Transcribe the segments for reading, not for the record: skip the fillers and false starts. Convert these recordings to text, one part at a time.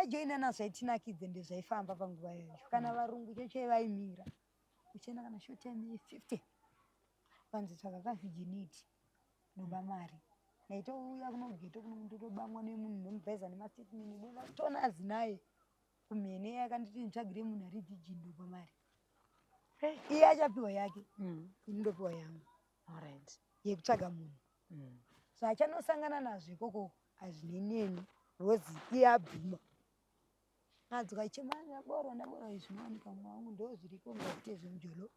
tajoina nazo aitinakidze ndezvaifamba panguva yacho kana varungu cheche vaimira uchienda kana short time 50 panzi tsvaka kavhijiniti noba mari naitouya kunogeto kunondotobamwa nemunhu nomubveza nemastatement bona tona azinaye kumhene yakanditi nitsvagire munhu ari vhijini noba mari iye achapiwa yake inondopiwa yangu yekutsvaga munhu zvachanosangana nazvo ikoko hazvineneni rozi iye abhuma adzoka chimanya ndaborwa izvi zvinowanika mwangu ndo zviriko ngaite zvemujolo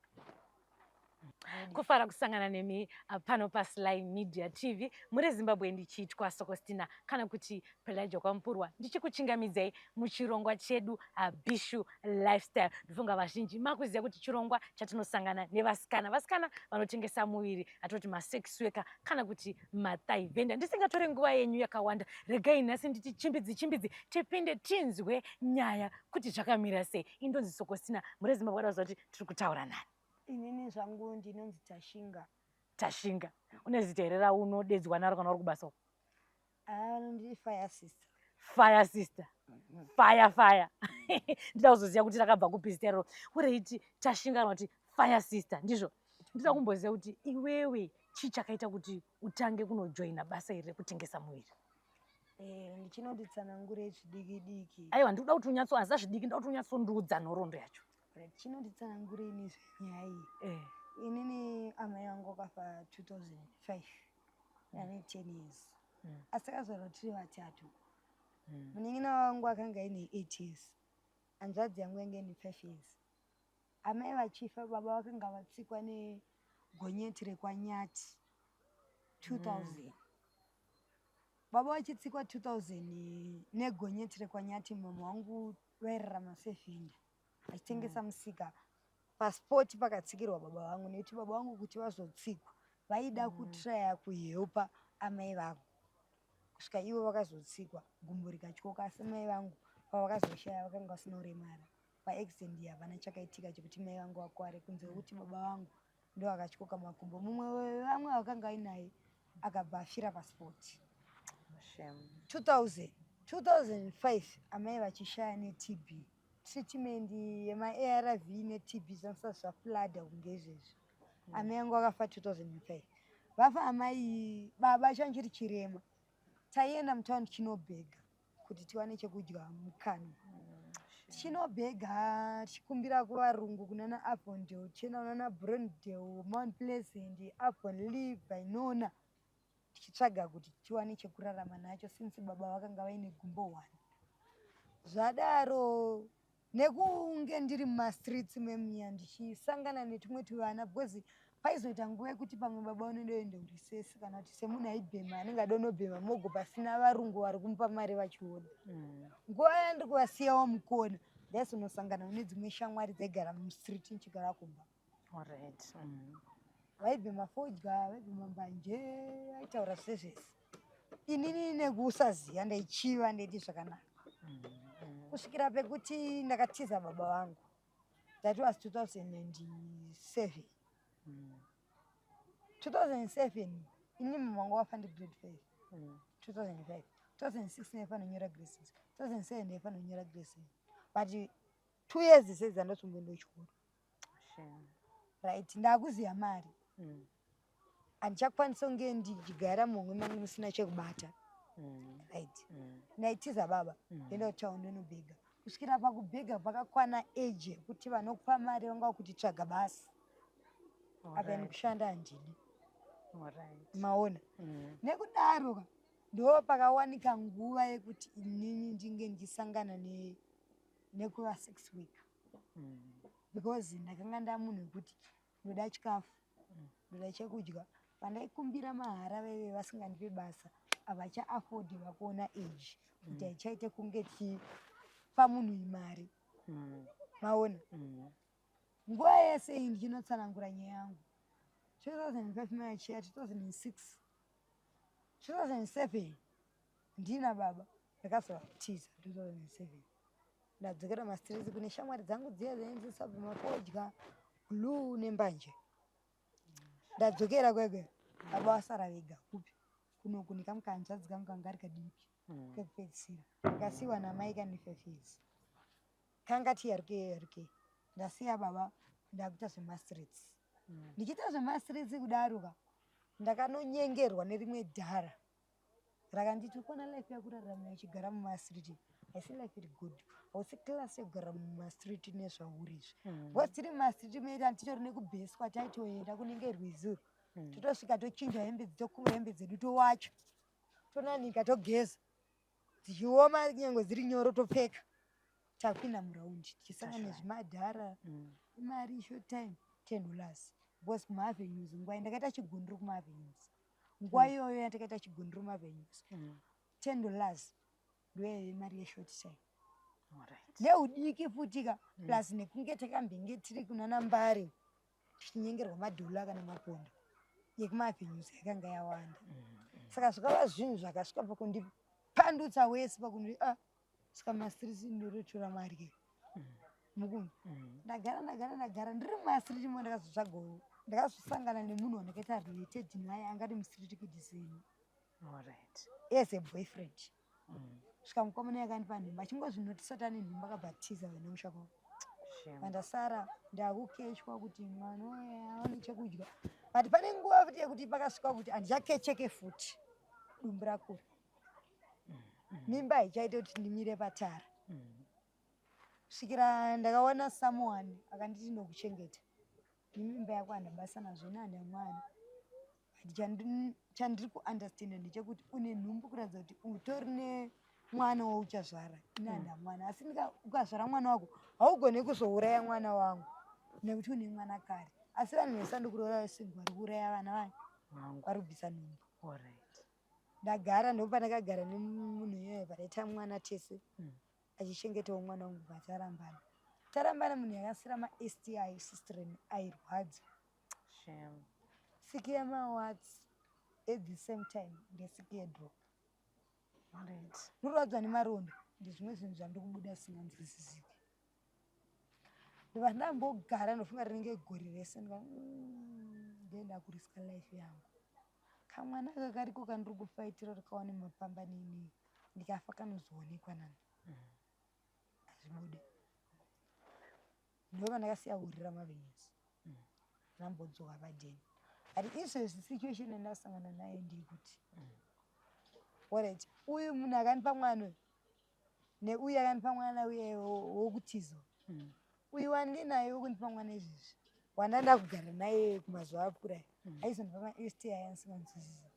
kufara kusangana nemi pano paSly Media TV muri Zimbabwe ndichitwa Sokostina kana kuti Pelagia Kwamupurwa ndichikuchingamidzai muchirongwa chedu Bishu Lifestyle. Ndifunga vazhinji makuziva kuti chirongwa chatinosangana nevasikana vanotengesa muviri atoti masex worker kana kuti mathai vendor. Ndisingatore nguva yenyu yakawanda, regai nhasi nditi chimbidzi tipinde tinzwe nyaya kuti zvakamira sei. Indonzi Sokostina muri Zimbabwe vadakuziva kuti tiri kutaura nani. Inini zvangu ndinonzi Tashinga. Une zita here raunodedzwa naro kana uri kubasa uko? Ndiri fire sister. Fire. Ndida kuzoziva kuti rakabva kupistero. Ureiti Tashinga kana kuti fire sister ndizvo. Ndida kumboziva kuti iwewe chii chakaita kuti utange kunojoina basa iri rekutengesa muviri? Ndichinonditsanangure zvidiki. Aiwa, ndikuda kuti unyatsoanza zvidiki, ndikuda kuti unyatsondudza nhoroondo yacho. Chinonditsanangure ini nyaya iyi. Inini amai vangu vakafa 2005 nane 10 years. Asi akazvarwa tiri vatatu. Munin'ina wangu akanga ine 8 years. Hanzvadzi yangu yange ine 5 years. Amai vachifa baba vakanga vatsikwa negonyeti rekwaNyati 2000. Baba vachitsikwa 2000 negonyeti rekwaNyati, mama wangu vairarama sevhenda achitengesa musika paspoti pakatsikirwa baba vangu, nekuti baba vangu kuti vazotsikwa vaida kutraya kuhelpa amai vangu kusvika ivo vakazotsikwa gumbo rikatyoka. Asi mai vangu pavakazoshaya vakanga vasina uremara paaccident havana chakaitika chekuti mai vangu vakware kunze kwekuti baba vangu ndo akatyoka makumbo. Mumwe wevamwe vakanga ainaye akabva afira paspoti. 2005 amai vachishaya neTB, treatment yemaARV neTB zvanosasa zvafulada kunge izvezvi. Amai angu akafa 2005. Vafa amai, baba chanjiri chirema. Taienda mutaundi Chinobhega kuti tiwane chekudya mukanwa. Chinobhega tichikumbira kuvarungu kunana Avondale, tichienda kunana Brendale, Mount Pleasant, Avonlea, Vainona tichitsvaga kuti tiwane chekurarama nacho since baba vakanga vaine gumbo 1. Zvadaro nekunge ndiri mumastreets memuya ndichisangana netumwe tuvana because paizoita nguva yekuti pamwe baba unondoenda kurisesi kana kuti semunhu aibhema anenge adonobhema mogo pasina varungu vari kumupa mari vachiona. Nguva yandiri kuvasiyawo mukona ndaizonosangana nedzimwe shamwari dzaigara mustreet nichigara kumba. Vaibhema fodya, vaibhema mbanje, vaitaura zvesezvese. Inini nekusaziva ndaichiva ndaiti zvakanaka. Kusvikira pekuti ndakatiza baba vangu. That was 2007. 2007 inini mama wangu wafa ndigrade 5. 2005. 2006 ndaifa nonyora grade 6. 2007 ndaifa nonyora grade 7. But 2 years zisedza ndotsumboenda kuchikoro. Right, ndakuziya mari. Handichakwanisa kunge ndichigara mumwe mangu musina chekubata. Right. Ndaitiza baba ndenda kutaundi ndonobhega. Kusvikira pakubhega pakakwana age yekuti vanokupa mari vanga kuti tsvaga basi. Apa nekushanda handidi. Maona. Nekudaro ndo pakawanika nguva yekuti inini ndinge ndisangana nekuva sex worker. Because ndakanga ndamunhu wekuti ndoda chikafu, ndoda chekudya. Pandaikumbira mahara veve vasingandipe basa avacha afford vakuona age kuti haichaite kunge tichipa munhu imari. Maona. Nguva yese iyi ndichinotsanangura nyaya yangu. 2005 machiya 2006. 2007 ndina baba ndakazovatiza 2007. Ndadzokera mastreets kune shamwari dzangu dziya dzainzisa bvemafodya glue nembanje. Ndadzokera kwekwe baba vasara vega kupi kunoku nekamukanzvadzi kangu kanga ari kadiki. kwekupedzisira ndakasiyiwa namai kane 5 years. Kanga tiyaruke ndasiya baba ndakuita zvemastreets. Ndichiita zvemastreets kudaruka ndakanonyengerwa nerimwe dhara rakanditi kona life yako rarama uchigara mumastreet haisi life iri good, hausi class yekugara mumastreet nezvaurizvi because tiri mumastreet medu hatitori nekubheswa taitoenda kunenge rwizuro totosvika tochinja hembe tokuva hembe dzedu towacha tonanika togeza dzichioma nyangwe dziri nyoro topfeka tapinda muraundi tichisangana nezvimadhara imari short time $10 because kumavenues nguva ndakaita chigunduru kumavenues nguva iyoyo yatakaita chigunduru kumavenues $10 ndoyaive mari yeshort time neudiki futika plus nekunge takambenge tiri kunana Mbare tichinyengerwa madhola kana maponda yekumavenues yakanga yawanda saka zvikava zvinhu zvakasvika pakundipandutsa wese pakuti saka mastriti ndorotora mari mukunhu ndagara ndiri mumastriti mo ndakazotsvagawo ndakazosangana nemunhu wandakaita related naye angati mustriti kudiseni as a boyfriend svika mukomana yakandipa nhumba achingozvinotisa tane nhumba akabhatiza vene mushako vandasara ndakukechwa kuti mwana uya aone chekudya but pane nguva futi yekuti pakasvika kuti handichakecheke futi dumbu rakura mimba haichaite kuti ndimire patara svikira ndakaona someone akanditi nokuchengeta nemimba yako handabasa nazvo nehanda mwana chandiri kuunderstanda ndechekuti une nhumbu kuratidza kuti utori nemwana wauchazvara ine handa mwana asi ukazvara mwana wako haugone kuzouraya mwana wangu nekuti une mwana kare asi vanhu vese ndokurora singu vari kuuraya vana vangu vari kubvisa nhumbu ndagara ndopandakagara nemunhu iyoyo padaita mwana tese achichengetawo mwana wangu tarambana munhu yakasira maSTI system airwadza sick yemawats at the same time ndesick yedrop nurwadzwa nemarondo ndezvimwe zvinhu zvandiri kubuda singanzwisisiki ndiva ndambogara ndofunga rinenge gori rese ndenda kuriska life yangu kamwana kakariko kandiri kufaitira rikaone mapamba nini ndikafa kanozoonekwa nani hazvibude ndova ndakasiya hurira mavenyusi ndambodzoka padeni ari izvezvi situation yandasangana nayo ndikuti alright uyu munhu akandipa mwana neuyu akandipa mwana uye wokutiza uyu wandinaye wokundipa mwana izvezvi wandanda kugara naye kumazuva apfuura aizondipa maSTI andisinganzwisisi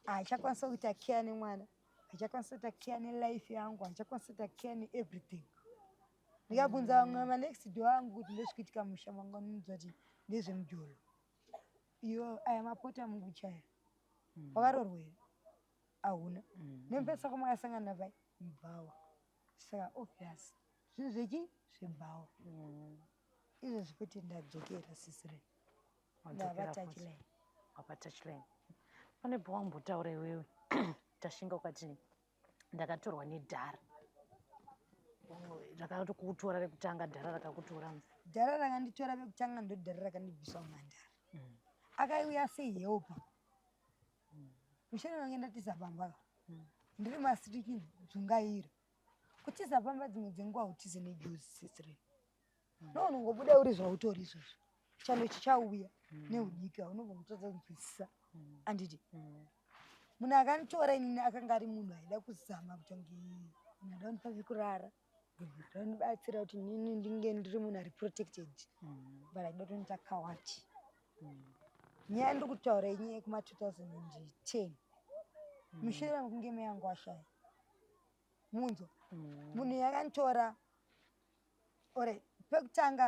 hachakwanisa kuita care nemwana hachakwanisa kuita care nelife yangu hachakwanisa kuita care neeverything ndikabvunza vamwe manext door angu kuti ndezvikuitika musha manga nonzwa kuti ndezvemujolo iyo aya mapota munguchaya wakaroorwa here hauna nemupesa kwamakasangana napai mubhawa saka obvious zvinhu zvechi zvebhawa izvezvi kuti ndadzokera sisire ndavatachiline pane pawambotaura iwewe tashinga ukati ndakatorwa nedhara rakakutora rekutanga dhara rakakutora dhara rakanditora rekutanga ndo dhara rakandibvisa mumhandara akaiuya sehelpa mushana wange ndatiza pamba ndiri mastriki dzungaira kutiza pamba dzimwe dzenguva utize nejuzi sisire nounongobuda uri zvautori izvozvo chando chichauya neudika unobvomutodza kunzwisisa anditi munhu akanditora inini akanga ari munhu aida kuzama kutonge nada kundipa pekurara nada kundibatsira kuti nini ndinge ndiri munhu ari protected but aida kutonita kawati nyaya ndiri kutaura inyaya yekuma2010 mushure mekunge mai yangu ashaya munzo munhu yakanditora ore pekutanga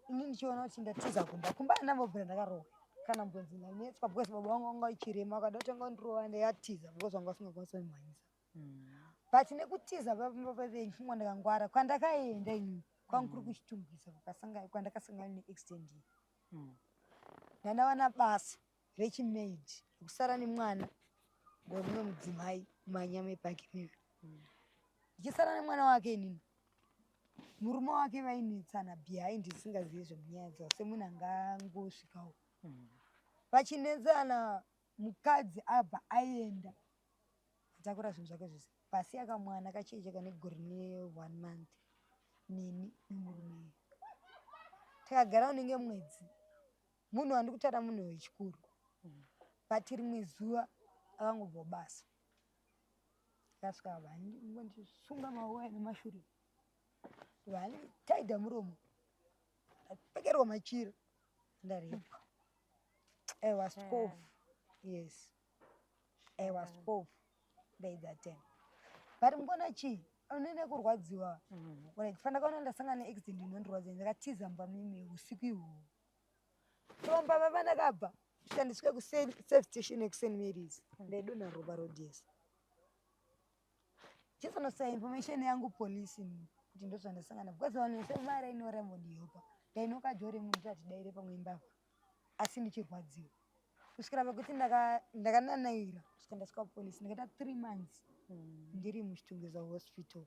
ini ndichiona kuti ndatiza kumba andambobvira ndakarohwa kana mbonzi ndanetswa because baba vangu vanga ichirema akada kutanga kundirova ndayatiza because vanga vasingakwanisa kumhanyisa but nekutiza papamba pavenchimwa ndakangwara kwandakaenda inini kwanga kuri kuchitumbisa kwandakasangana neextend ndandawana basa rechimaid rekusara nemwana wemumwe mudzimai mumanyama epaki meve ndichisara nemwana wake inini murume wake vainetsana behind isingazivi zvemunyaya dzavo semunhu angangosvikawo vachinetsana mukadzi abva aenda atakura zvinhu zvake zvose basi akamwana kachecheka negore ne1 month nini nemurume takagara unenge mwedzi munhu wandi kutaura munhu wechikuru but rimwe zuva akangobva basa akasvika vandisunga mauya nemashure vani taidha muromo apekerwa machira ndarepwa. I was 12. Yes, I was 12 ndaidza 10 but mungona chii unene kurwadziwa fana kaona ndasangana neaccident inondirwadza ndakatiza mbamimi usiku ihwohwo tomba baba ndakabva kusvika ndisvike kusafe station yekust marys ndaidonha ropa rodies chizonosa information yangu polisi kuti ndozvandasangana because vanhu vese mara inoremodiyopa ndainokajore munhu tatidaire pamwe mbavha asi ndichirwadziwa kusvikira pakuti ndakananaira kusvika ndasvika polisi ndakaita 3 months ndiri muchitungeza hospital.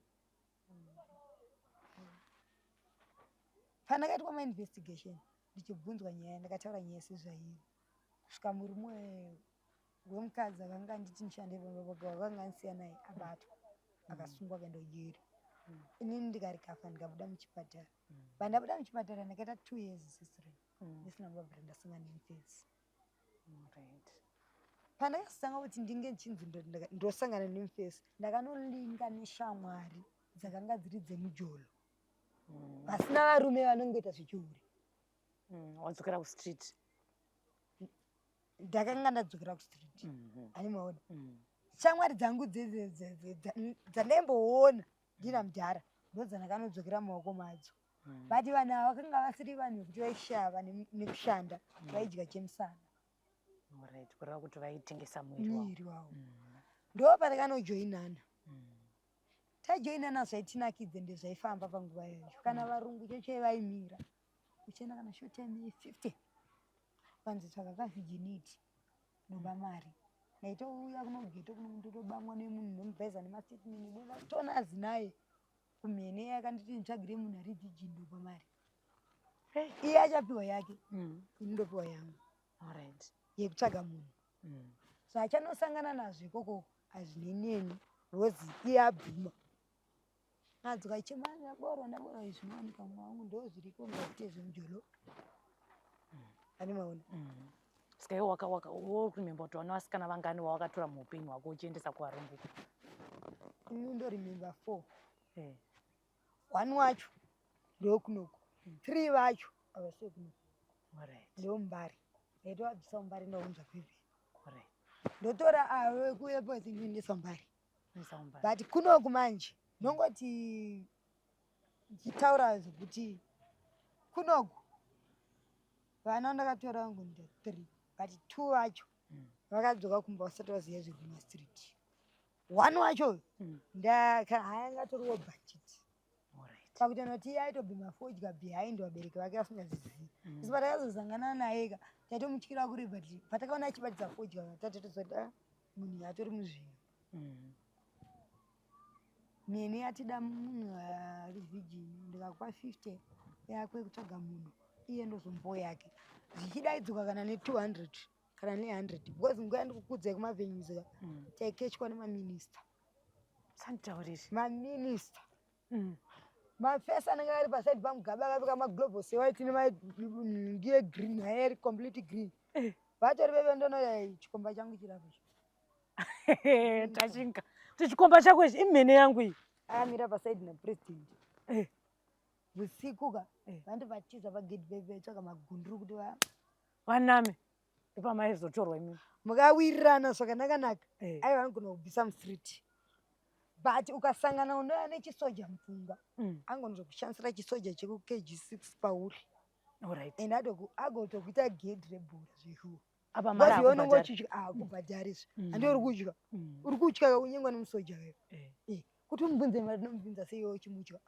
Pandakaitwa mainvestigation ndichibvunzwa nyaya ndakataura nyaya sezvaiyo kusvika murume wemukadzi akanga nditi ndishande pambabaka wakanga andisiya naye abatwa akasungwa akaenda kujeri inini ndikarikafa ndikabuda muchipatara pandabuda muchipatara ndakaita 2 years sisiri ndisina mbabvira ndasangana nemufedzi. Pandakasanga kuti ndinge nchinzi ndosangana nemufesi ndakanolinga neshamwari dzakanga dziri dzemujolo pasina varume vanongoita zvechihure. Wadzokera kustreet? Ndakanga ndadzokera kustreet ani maona shamwari dzangu dzandaimboona ndina mudhara ndodzandakanodzokera maoko madzo but vanhu ava vakanga vasiri vanhu vekuti vaishava nekushanda vaidya chemusana kureva kuti vaitengesa mwiri wavo ndo patakanojoinana tajoinana zvaitinakidze ndezvaifamba panguva yacho kana varungu cheche vaimira uchienda kana short time 50 panzi tsvaka kavhijiniti noba mari naitouya kunogeto kunondotobamwa nemunhu nomubheza nemastatement bona tona azinaye kumhene yakanditi nditsvagire munhu ari vhijini noba mari iye achapiwa yake inondopiwa yangu yekutsvaga munhu zvachanosangana nazvo ikoko hazvineneni rozi iye abhuma adzoka chimanya borwa ndaborwa izvinowanika mwangu ndo zviriko ngaite zvemujolo ani maona skai wokurememba kuti vana vasikana vangani wawakatora muupenyu hwako uchiendesa kuvarungu? ini ndorememba 4 1 wacho ndokunoko 3 vacho avasekuno ndomumbari ndaitowabvisa mumbari ndaunzva kweve ndotora avo vekueposi ndinoendesa mumbari but kunoku manje nongoti ndichitaura zvekuti kunoku vana ndakatora vangu nda 3 but 2 vacho vakadzoka kumba vasati vaziva zvekumastreet 1 wacho hayangatoriwo bhajeti pakuti noti iye aitobhema fodya behind vabereki vake vasingazizivi isi patakazozangana naye ka taitomutyira kuri but patakaona achibatidza fodya tatotozoti munhu atori muzvinhu mene atida munhu ari vhijini ndikakupa 50 yakwe kutsvaga munhu iye ndozombo yake zvichidaidzwa kana ne200 kana ne100 because nguva yandikukudzai kumavenyuza taikechwa nemaminista sanditauriri maminista mafesi anenge ari pasaidi pamugaba akapfeka maglobal sewaiti nemanhungi yegreen hairi complete green vatori veve ndonoa chikomba changu chirapo tachinga chikomba chako ichi imhene yangu iyi akamira pasaidi napurezidendi usiku ka vandibatiza pagedhi veitsvaka magunduru kuti vaname ndopamaizotorwa imini mukawirirana zvakanakanaka aiva anogona kubvisa mustreet but ukasangana unoya nechisoja mupfungwa angonozokushandisira chisoja chekukg6 pauri and agotokuita gedhi rebhora zvekuwo apaonongochitya akubhadharizvo handi uri kutya uri kutya unyengwa nemusoja weyo kuti umubvunze mari nomubvunza seiwo uchimutya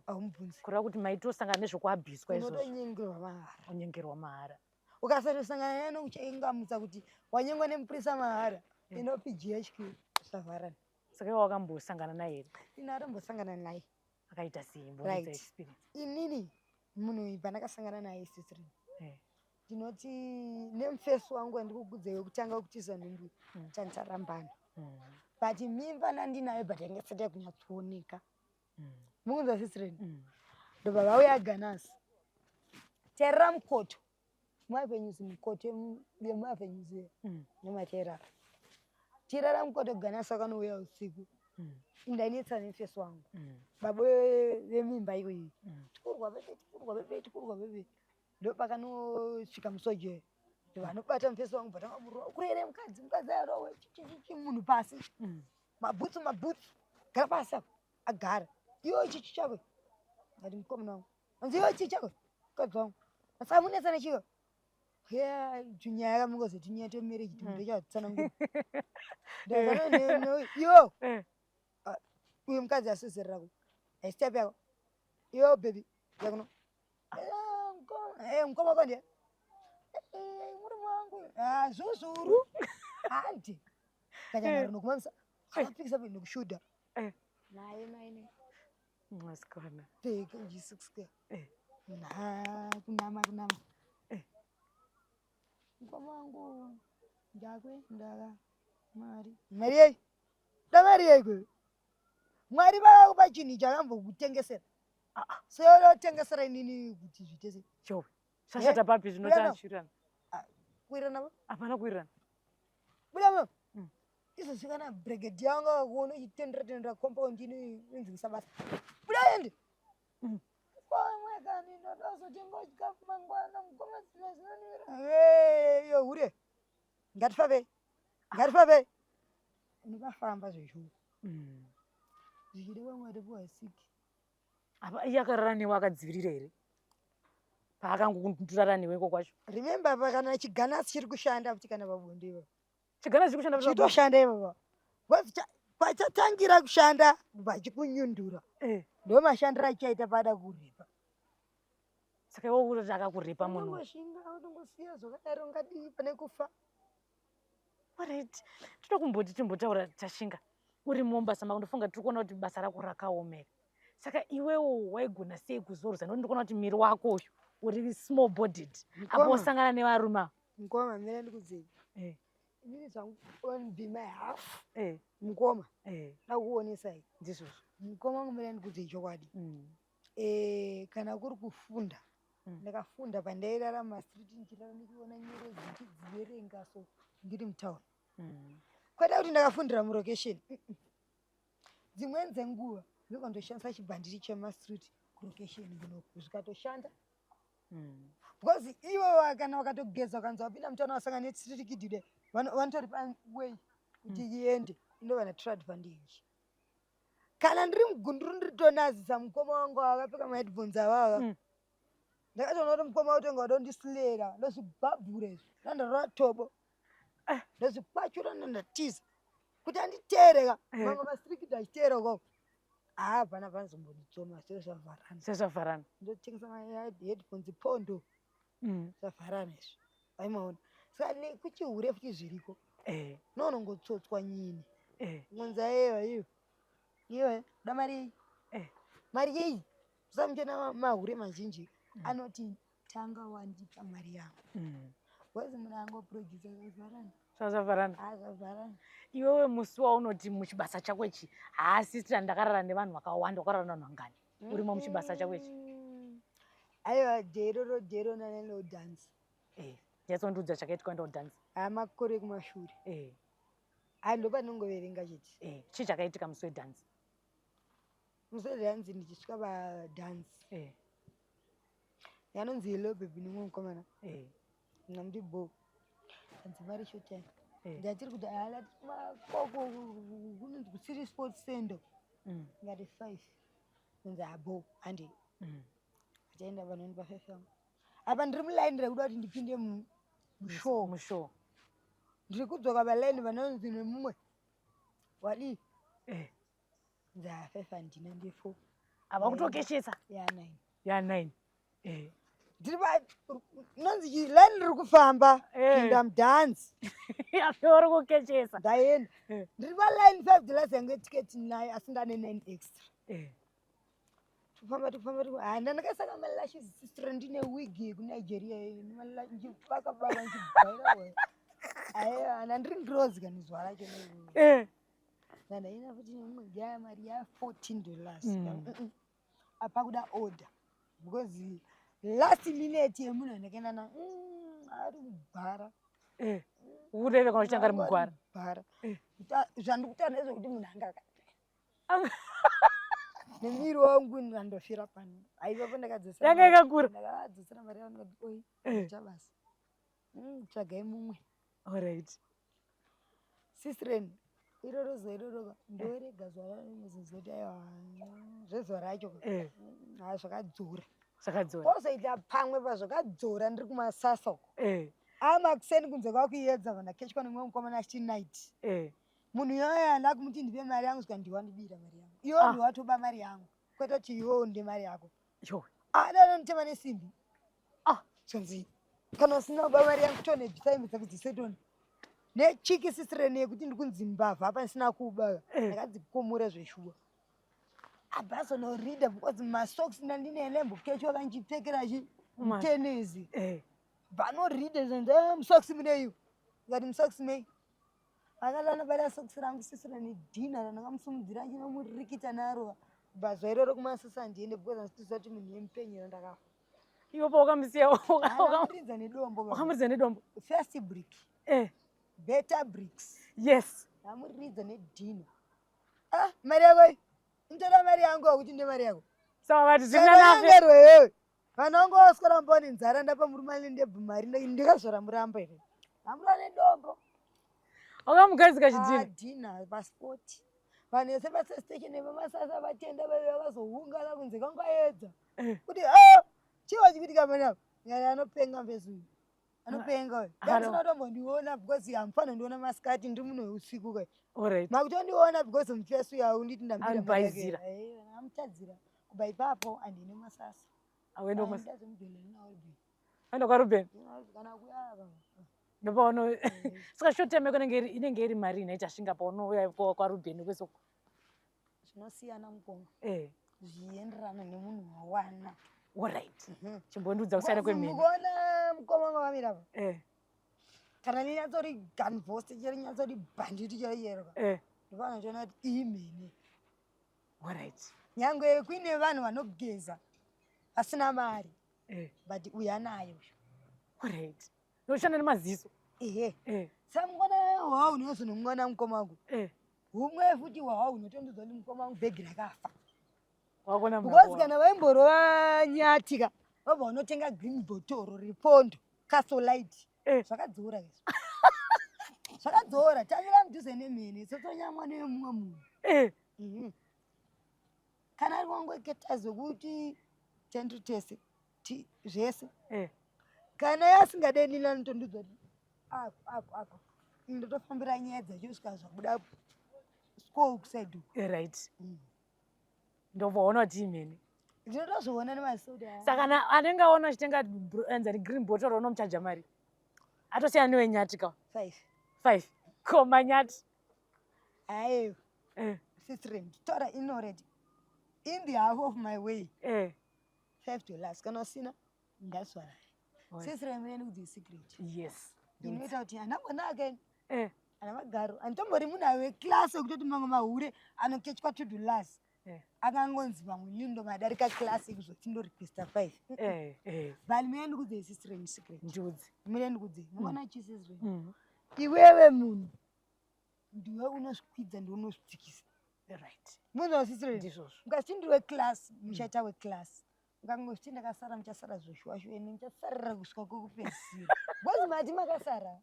aumubvunzi kureva kuti maitosangana nezvokuabhiswa izvozvonyengerwa mahara ukasatosangana naye nokuchengamutsa kuti wanyengwa nemupurisa mahara inopighq zvavharani saka iwe wakambosangana naye here? ina arambosangana naye akaita sei inini munhu uyu pandakasangana naye sisiri ndinoti nemufesi wangu andikukudzai wekutanga kutiza nhumbu chanditarambana but mimba nandinayo but yangesati kunyatsooneka. Mungunza sisireni. Ndo baba uya aganasi. Terra mkoto. Mwavenyuzi mkoto mwavenyuzi. Nematera. Tirara mkoto ganasa kanouya usiku. Indanitsa nefeso wangu. Baba wemimba iwe. Tikurwa bebe. Ndo pakanosvika musoje. Vanobata mufeso wangu bata mamurwa kurere mukadzi arowe munhu pasi. Mabhutsu gara pasi apo agara. Iwo chichi chakwe. Ngati mukomana wangu. Anzi iwo chichi chakwe. Mukadzi wangu. Asamunetsa nechiko. Yeah, junyaya mungozi tinyeto marriage timbecha tsanangu. Yo. Uyu mukadzi asizirira ku. Step yako. Yo baby. Yakuno. Mukoma kwandi. Muri mwangu. Zuzuru. Anti. Kanyana nokumamsa. Akapikisa bino kushuda. Naye. Mwasikona. Take G6. Kunama. Mukoma wangu. Ndakwe ndaka. Mari. Damari yego. Mwari baba chini chakambo kutengesera. Sero tengesera nini kuti zvitese. Cho. Shashata papi zvinotashirana. Kuirana ba? Apana kuirana. Buda. Iso sikana brigade yanga kuona chitendera compound ini inzisa basa. Buda ende. Kwa mweka ni ndozo tingo chikafu mangwana mukoma zinani. Yo ure. Ngatifabe. Unibafamba zvizvo. Zvikide wamwari kuwasiki. Apa yakararaniwa akadzivirira here? Paakangoturaraniweko kwacho. Remember pakana chiganasi chiri kushanda kuti kana pabondewa. Chiganasi chiri kushanda pabondewa. Chitoshanda baba. Pachatangira kushanda vachikunyundura. Ndo mashandira achaita pada kuripa. Saka iwo kuti akakurepa munhu. Ngoshinga unongosiya zvakadaro ngadi pane kufa. Alright. Tinokumboti timbotaura tashinga. Uri muMombasa makundofunga tiri kuona kuti basa rako rakaomera. Saka iwewo waigona sei kuzorza nokuti ndikuona kuti miri wako uyu uri small bodied. Apo usangana nevarume. Mukoma mira ndikudzei. Inini zvangu on be my half. Mukoma. Ndakuonesa iyi. Ndizvo. Mukoma ngumira ndikudzei chokwadi. Kana kuri kufunda. Ndakafunda pandairarama street ndichirara ndichiona nyeredzi ndichidziverenga so ndiri mutauni. Kwada kuti ndakafundira mulocation. Dzimweni dzenguva ndikandoshandisa chibhandiri chemastreet kulocation kunoku zvikatoshanda. Because ivo kana wakatogeza ukanzi wapinda mutauni wasangana nestreet kid vanotori paway kuti iende indovana triadvantage. Kana ndiri mugunduru ndiritonazisa mukoma wangu akapfeka maheadphones avava. Ndakatoona kuti mukoma utonga wadondisilera ndozvibhabhura izvi ndandarora tobo. Ndozvikwachura ndandatiza kuti anditeereka mamwe mastrikid achiteera kwako. Hapana panzombonitsoma sezvavharana. Ndotengesa maheadphones pondo. Zvavharana izvi. Aimaona. Saka nekuchihure futi zviriko. Nonongotsotswa nyini. Mwanza iyo. Da mari. Mari yei. Usamchena mahure mazhinji. Anoti tanga wandipa mari yangu. Wazi munango producer zvavharana. Zvavharana. Iwewe musi waunoti muchibasa chako ichi haasisira ndakarara nevanhu vakawanda wakarara nevanhu vangani urimo muchibasa chako ichi. Aiwa dhero nanelo dance. Yatsondudza chakaitwa ndo dance. Makore kumashure. Ndopa ndinongoverenga chete. Chii chakaitika musi wedance? Musi wedance ndichisvika padance. Yanonzi hello baby nimwe mukomana. Namdi bo. Anzimari shotani. Ndatiri kuti ala makoko kunonzi kusiri sports center. Ngati 5. Nzi abo andi. Ataenda vanoni pa 5 yangu. Apa ndiri muline ndikuda kuti ndipinde mushow. Ndiri kudzoka paline vanonzi nemumwe. Wadi. Nzi 5 andina ndi 4. Ava kutokeshesa? Ya 9. Ndiri pa nonzi line ndiri kufamba kingdom dance. Yapeori kukeshesa. Ndaenda. Ndiri pa line 5 dollars yangu ticket nayo asindane 9 extra. Tufamba. Ndandakasaka malashi sister ndine wig ku Nigeria malashi njipaka njibhaira we. Aya ndiri ngirozi kanizwa racho. Ndandaina futi nemumwe gaya mari $14 apa kuda order because last minute yemunhu andakaenda na ari kubhara ureve kana uchanga ari mugwara bhara zvandikutaura ndezvekuti munhu anga nemiri wangu andofira pano aivapo yanga yakakura ndakadzosera mari yangu ndikati oi chabasa tsvagai mumwe. Alright. Sisren iroro zoiroroka ndoerega zuva ranemuzozoti aiwa zvezuva racho zvakadzora ozoita pamwe pazvakadzora ndiri kumasasa uko amakuseni kunze kwakuedza vanhu akechwa nemwe mukomana achiti night munhu iyoyo anda kumuti ndipe mari yangu sika ndiwandibira mari yangu iwo ndiwatoba mari yangu kwete kuti iwo nde mari yako adanonitema nesimbi sonzi kana usina kuba mari yangu tone bvisaimedza kudzisetoni nechiki sisireni yekuti ndikunzi mbavha apa ndisina kuba ndakadzikomura zveshuwa abazonorida because masocks ndandine lembo kecho kanchipfekera tenezi vanorida zvenze musocks muneiwo ngati musocks mei akadana bada socks rangu sisireni dhina randakamusumudzira chinomurikita naro bhazuva iroro kumasasa ndiende because anditiziva kuti munhu yemupenyero ndakafa iwo paukamusiya ukamuridza nedombo first brick better bricks yes amuridza nedhina mari yako ntora mari yangu akuti nde mari yako saka vati zvinanafe wewe vanhu vangu vaswera mbao nenzara ndapa murumani ndebhumari ndikazvora muramba here amura nedombo wakamugadzika chidhina paspoti vanhu vese vasestation nevamasasa vatenda vave vakazoungana kunze kwangaedza kuti chiwa chikuitika mani yako nyari anopenga mvesuyu anopenga ndatombondiona because hamfana ndiona masikati ndiri munhu weusiku kai makutondiona because mufesu yau nditi ndambirabaizira amutadzira kuba ipapo handine masasa aenda kwaruben ndopauno saka shotemeko inenge iri mari inaita svinga paunouya kwaruben kwesoko zvinosiyana mukongo zvienderana nemunhu wawana. Alright. Chimbonduza kusana kwemene. Ngona mukoma wakamira pa. Kana ninyatsori gunvost chiri nyatsori bandit chiri yero. Ndivana chona kuti imene. Alright. Nyangwe kuine vanhu vanogeza asina mari. But uyanayo. Alright. Noshana nemaziso. Samngona wawo unozonomngona mukoma wangu. Umwe futi wawo unotondoza kuti mukoma wangu bhegi rakafa. Because kana vaimborova nyatika vabva unotenga green botoro ripondo casolite zvakadzora izvo zvakadzora tangira mudhuze nemhene sotonyamwa nemumwe munhu kana ari wangoketa zvokuti tendutese zvese kana yasingadeni nanotondudza kuti ako ndotofambira nyaya dzachosvika zvabuda skokusaidu right. Ndobvaona kuti imene ndinotozviona nemasoda saka kana anenge aona achitenga enzani green bottle unomuchaja mari atosiyana newenyatika 5 koma nyati ayo sister tora in already in the half of my way $5 kana usina ngaswara sister mene kuti secret yes inoita kuti anambona again ana magaro antombori munhu awe class okutoti mamwe mahure anokechwa $2 akangonzi vamwe lindo madarika classic zvotindo requesta 5 bali mene kudze sister secret njudzi mene kudze mwana chisizwe iwewe munhu ndiwe unoskwidza ndiwe unosvikisa right munhu wa sister ndizvozvo ngachindwe class muchaita we class ngangoti ndakasara muchasara zvoshwashwe ene muchasarira kusvika kokupedzisira bozi mati makasara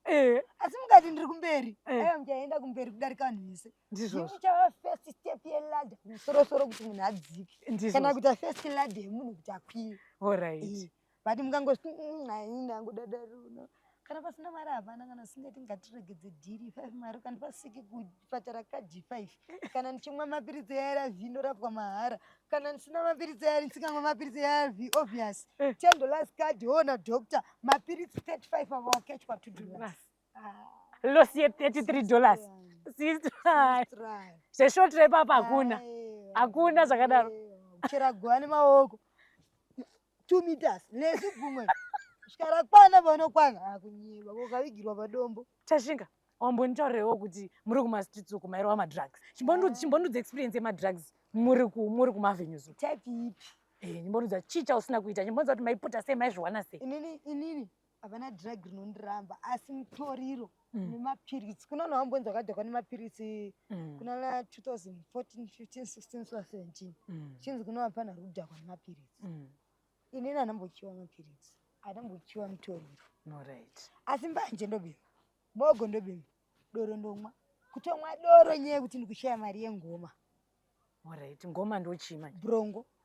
asi mukati ndiri kumberi aiwa muchaenda kumberi kudarika vanhu vese ndichava first step yeladha musorosoro kuti munhu adzike kana kuita first ladha yemunhu kuti akwire alright but mukangoti nangodadaruno kana pasina mari hapana kana singati ngatiregedze dhiri 5 mari kana pasiki kupatara kadhi 5 kana ndichimwa mapiritsi earv ndorapwa mahara kana ndisina mapiritsi ari ndisingamwa mapiritsi earv obvious $10 kadhi ona doctor mapiritsi 35 avo wakechwa $2 losi ye $33 sister zveshortre papa hakuna zvakadaro chera guva nemaoko 2 meters lesi bvumwe svikara kwana vanokwana akunyeva kokavigirwa padombo tashinga wambonitaurirewo kuti muri kumastreets uku mairova madrugs. Chimbondudza experience yemadrugs muri kumavenues uku. Type ipi? Chimbondudza chii chausina kuita, chimbondudza kuti maipota sei, maizviwana sei. Inini havana drug rinondiramba, asi mutoriro nemapiritsi. Kunoona wambonza wakadhakwa nemapiritsi kunana 2014, 15, 16, 17. Chinzi kunova pana rudhakwa nemapiritsi. Inini handambochiwa mapiritsi, handambochiwa mutoriro. Asi mbanje ndobima, bogo ndobima, doro ndomwa. Kutomwa doro nyaya kuti ndikushaya mari yengoma. Ngoma ndochima.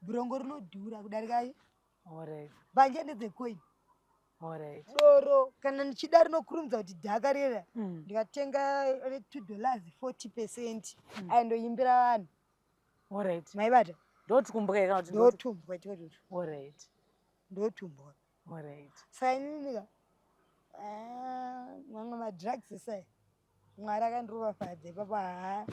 Brongo rinodhura kudarikayo. Mbanje ndedzecoin. Doro kana ndichida rinokurumidza kuti dhaka rera ndikatenga $2 40% aindoimbira vanhu. Maibata ndotumbwa ndotumbwa. Saka ininika mamwe madrugs esai Mwari akandiropafadza ipapo. Haa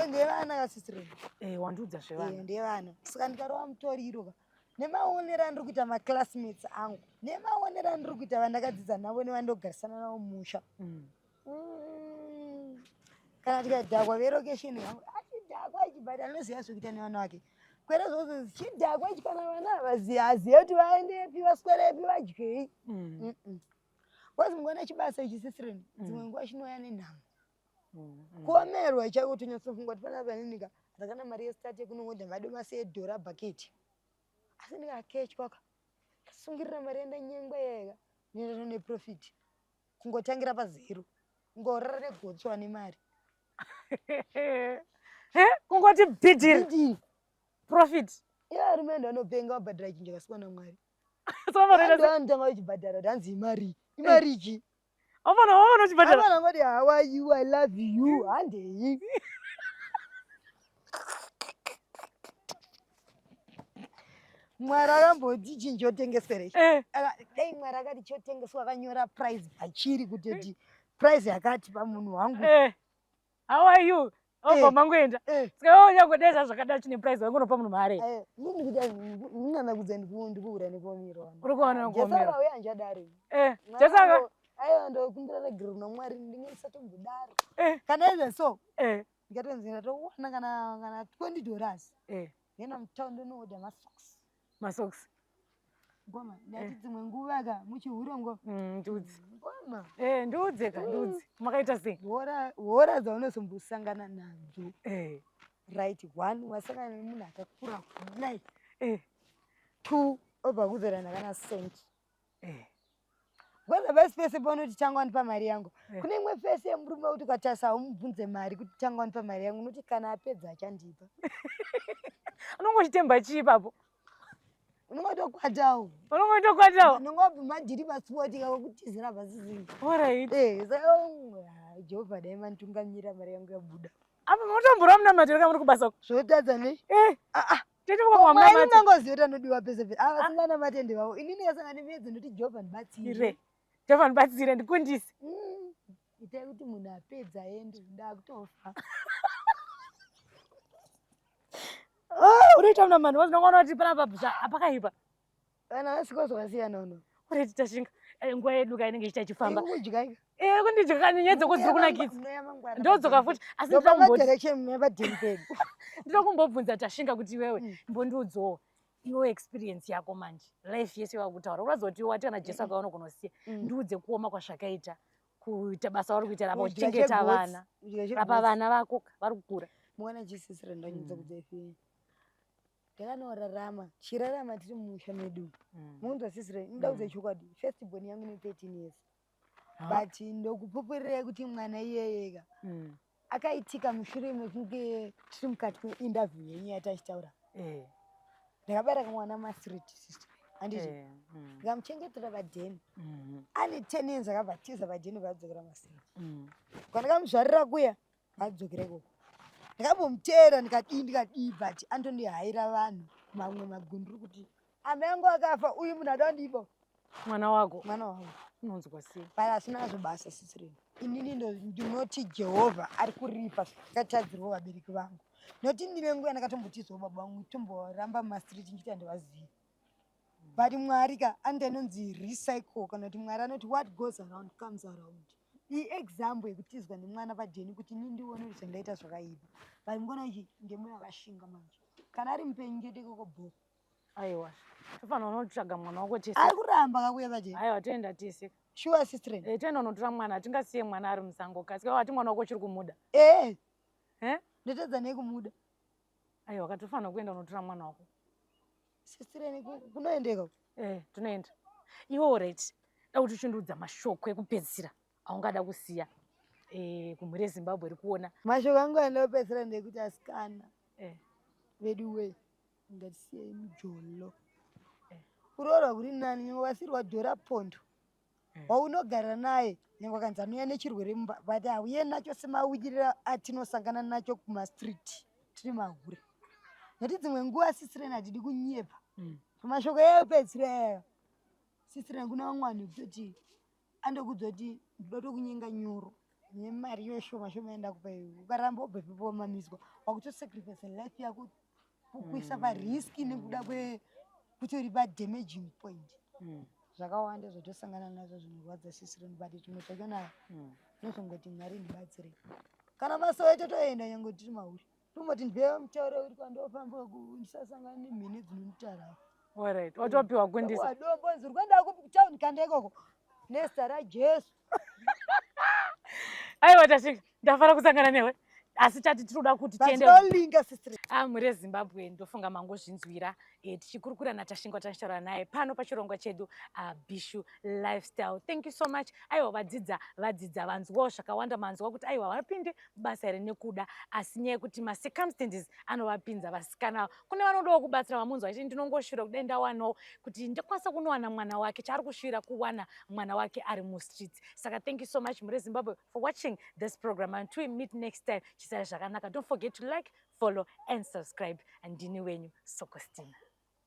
ndevana kasisireni. Wandiudza zvevana. Ndevana. Saka ndikarova mutoriro nemaonero andiri kuita maclassmates angu, nemaonero andiri kuita vandakadzidza navo nevandogarisana navo mumusha. Kana tikadhakwa velocation yangu achidhakwa achibhata anoziva zvekuita nevana vake. Kwera zvose chidhakwa ichi kana vana havazive kuti vaendepi vaswerepi vadyei. Kwazi mungona chibasa ichisisireni dzimwe nguva chinouya nenhamo. Kuomerwa ichaiko tonyatsofunga kuti panapa ninika ndakana mari yestate kunongoda madomasi edhora bhaketi. Asi ndikakechwaka ndasungirira mari yandanyengwa yega nendano neprofit kungotangira pazero ngorara negotswa nemari. Kungoti bhidhiri profit. Iye rume ndanopenga wabhadhara chinhu chakasikwa naMwari. Ndandanga uchibhadhara ndanzi imari. Imari ichi. Wavana uchibhadhara. Avana ngoti how are you, I love you. Handei. Mwari akamboti chinhu chotengeswa. Dai Mwari akati chotengeswa akanyora price pachiri kuti price yakati pamunhu wangu. How are you? Mangoenda. Saka unyangodesa zvakada chine price wangonopa munhu mari. Ndingana kudza ndikuura nekomiro. Uri kuona nekomiro. Jesa uya njadare. Jesa ayo ndokumbira neguru naMwari ndingasatombodaro. Kana izvo so. Ndikatonzi ndatowana kana $20. Ndina mutown ndinoda masocks. Ngoma ndati dzimwe nguva ka muchihurongo. Ndudzi. Ngoma. Ndudzi. Makaita sei? Hora dzaunozombosangana nadzo. Right, 1 wasangana nemunhu akakura kudai. 2 obva kuzorana kana cent. Kwanza basi pese panoti tanga wanipa mari yangu. Kune imwe fese yemurume kuti ukatasa umubvunze mari kuti tanga wanipa mari yangu noti kana apedza achandipa. Unongochitemba chii ipapo? Unongotokwatawo. Unongobva madhiri pasipoti kako kutizira pasizini. Saka Jehovha dai manditungamira mari yangu yabuda. Apa mutombura munamatiro kamuri kubasa uko. Zvotadza ne? Mwari unangoziva kuti anodiwa pese pese. Vasingana matende vavo. Inini ndakasangana nemedzi ndoti Jehovha ndibatsire. Jehovha ndibatsire ndikundise. Itai kuti munhu apedza aende ndakutofa. Unoita muna mani wazinongoona kuti panapa apakaipa. Vana vasikazvakasiyana uno. Ureti tashinga nguva yedu kainenge ichitachifamba. Kudyaika. Kundidya kanyaya dzoko dziri kunakidza. Ndodzoka futi asi ndinokumbobvunza tashinga kuti iwewe mbondiudzowo iwe experience yako manje life yese wakutaura uraziva kuti wati kana Jesu akaona kunoziya ndiudze kuoma kwazvakaita kuita basa vari kuita rapa kuchengeta vana rapa vana vako vari kukura. Mwana chisisira ndanyudza kudzefi ndakanorarama chirarama tiri mumusha medu munzasisira ndaudze chokwadi first born yangu ne 13 years but ndokupupurira kuti mwana iyeyeka akaitika mushure mekunge tiri mukati meinterview yenyu yatachitaura. Ndakabereka mwana mastreet sister handiti ndikamuchengetera padheni ane 10 years akabhatiza padheni vadzokera mastreet. Kwandakamuzvarira kuya vadzokera ikoko ndakambomutera ndikadii but andondihaira vanhu mamwe magunduru kuti ama yangu akafa uyu munhu adandipa mwana wako unonzwa sei paya asina zvobasa sisireni. Inini ndinoti Jehovha ari kuripa zvakatadzirwa vabereki vangu noti ndine nguva ndakatombotizawo baba vangu tomboramba mastreet nchiti handivazivi but Mwari ka anoti anonzi recycle kana kuti Mwari anoti what goes around comes around. iexample yekutizwa nemwana pajeni kuti ini ndione kuti sendaita zvakaipa but ngona ichi ngemoyo akashinga manje kana ari mupenyu ngete kokobhoka aiwa tofanira unotsvaga mwana wako tese ari kuramba kakuya pajeni aiwa toenda tese sure sister toenda unotora mwana atingasiye mwana ari musango kasi wati mwana wako chiri kumuda ndotedza nekumuda aiwa katofanira kuenda unotora mwana wako sister kunoendeka tonoenda iwe alright da kuti uchindudza mashoko ekupedzisira aungada kusiya kumhuri yezimbabwe ri kuona mashoko angu andopedzisira ndekuti asikana vedu we ngatisiyei mujolo kurorwa kuri nani nyangwe wasirwa dhora pondo waunogara naye nyangwe kanzi anouya nechirwere mumba but auye nacho semaudirira atinosangana nacho kumastreet tiri mahure nekuti dzimwe nguva sisireni hatidi kunyepa pamashoko eopedzisira yayo sisireni kuna vamwe vanhu kutoti andokudzwa kuti ndinoda tokunyenga nyoro nemari yoshoma shoma enda kupa iwe ukaramba ubve pepo wamamiswa wakutosacrifice life yako kuisa pariski nekuda kwekuti uri padamaging point zvakawanda zvotosangana nazvo zvinorwadza sisireni but chimwe chacho nayo nozvongoti mwari ndibatsire kana masowe totoenda nyange tiri mauri tomoti ndibve mutauro uri kwandofamba ndisasangana nemhene dzinonitara alright watopiwa kundisa dombozi uri kuenda kutaundi kanda ikoko nezita rajesu aiwa tasvika ndafara kusangana newe asi chati tinoda kuti tiendeolinga sister mhuri yezimbabwe ndofunga mangozvinzwira tichikurukura natashingwa tashitaura naye pano pachirongwa chedu Bishu Lifestyle. Thank you so much. Aiwa vadzidza vanzwawo zvakawanda manzwa kuti aiwa vapinde basa iri nekuda asi nyaya yekuti macircumstances anovapinza vasikana kune vanodawo kubatsira vamunzwa ichi ndinongoshira kudai ndawanawo kuti ndikwanisa kunowana mwana wake chaari kushira kuwana mwana wake ari mustreets. Saka thank you so much mhuri yezimbabwe for watching this program. Until we meet next time, chisara zvakanaka. Don't forget to like, follow and subscribe. And ndini wenyu Sokostina.